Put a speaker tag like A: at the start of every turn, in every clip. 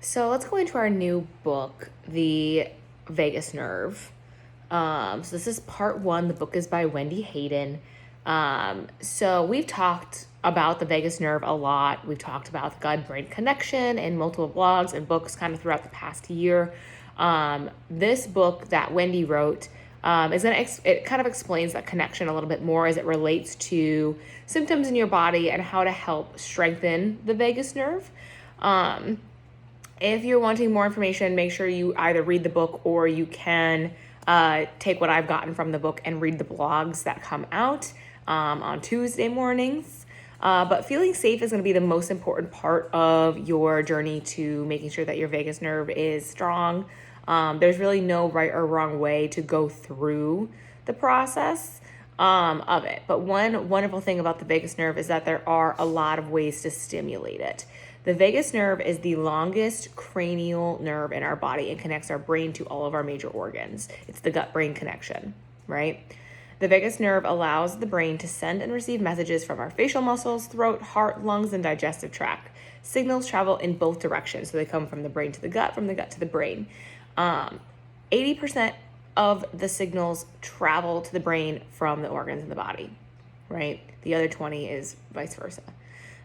A: So let's go into our new book, The Vagus Nerve. So this is part one. The book is by Wendy Hayden. So we've talked about the vagus nerve a lot. We've talked about the gut-brain connection in multiple blogs and books kind of throughout the past year. This book that Wendy wrote it kind of explains that connection a little bit more as it relates to symptoms in your body and how to help strengthen the vagus nerve. If you're wanting more information, make sure you either read the book or you can take what I've gotten from the book and read the blogs that come out on Tuesday mornings. But feeling safe is going to be the most important part of your journey to making sure that your vagus nerve is strong. There's really no right or wrong way to go through the process of it. But one wonderful thing about the vagus nerve is that there are a lot of ways to stimulate it. The vagus nerve is the longest cranial nerve in our body and connects our brain to all of our major organs. It's the gut-brain connection, right? The vagus nerve allows the brain to send and receive messages from our facial muscles, throat, heart, lungs, and digestive tract. Signals travel in both directions, so they come from the brain to the gut, from the gut to the brain. 80% of the signals travel to the brain from the organs in the body, right? The other 20 is vice versa.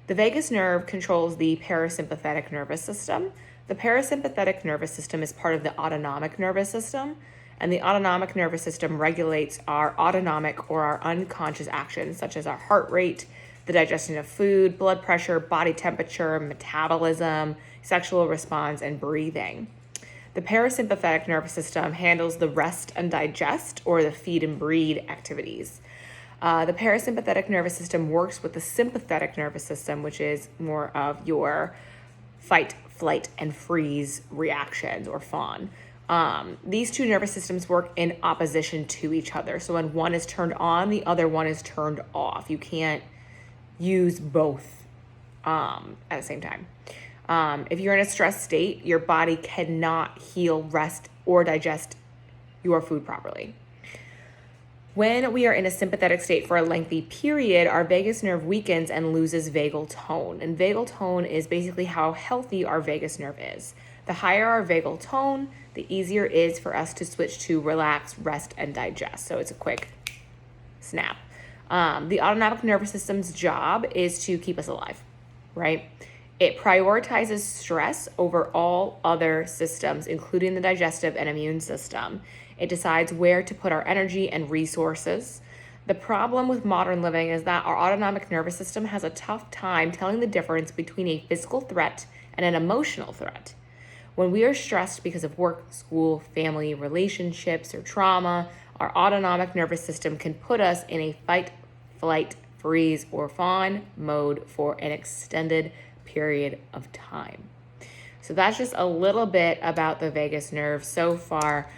A: The vagus nerve controls the parasympathetic nervous system. The parasympathetic nervous system is part of the autonomic nervous system, and the autonomic nervous system regulates our autonomic or our unconscious actions, such as our heart rate, the digestion of food, blood pressure, body temperature, metabolism, sexual response, and breathing. The parasympathetic nervous system handles the rest and digest, or the feed and breed activities. The parasympathetic nervous system works with the sympathetic nervous system, which is more of your fight, flight, and freeze reactions, or fawn. These two nervous systems work in opposition to each other. So when one is turned on, the other one is turned off. You can't use both at the same time. If you're in a stress state, your body cannot heal, rest, or digest your food properly. When we are in a sympathetic state for a lengthy period, our vagus nerve weakens and loses vagal tone. And vagal tone is basically how healthy our vagus nerve is. The higher our vagal tone, the easier it is for us to switch to relax, rest, and digest. So it's a quick snap. The autonomic nervous system's job is to keep us alive, right? It prioritizes stress over all other systems, including the digestive and immune system. It decides where to put our energy and resources. The problem with modern living is that our autonomic nervous system has a tough time telling the difference between a physical threat and an emotional threat. When we are stressed because of work, school, family, relationships, or trauma, our autonomic nervous system can put us in a fight, flight, freeze, or fawn mode for an extended period of time. So that's just a little bit about the vagus nerve so far.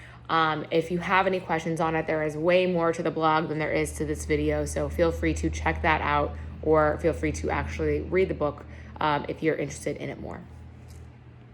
A: If you have any questions on it, there is way more to the blog than there is to this video. So feel free to check that out, or feel free to actually read the book if you're interested in it more.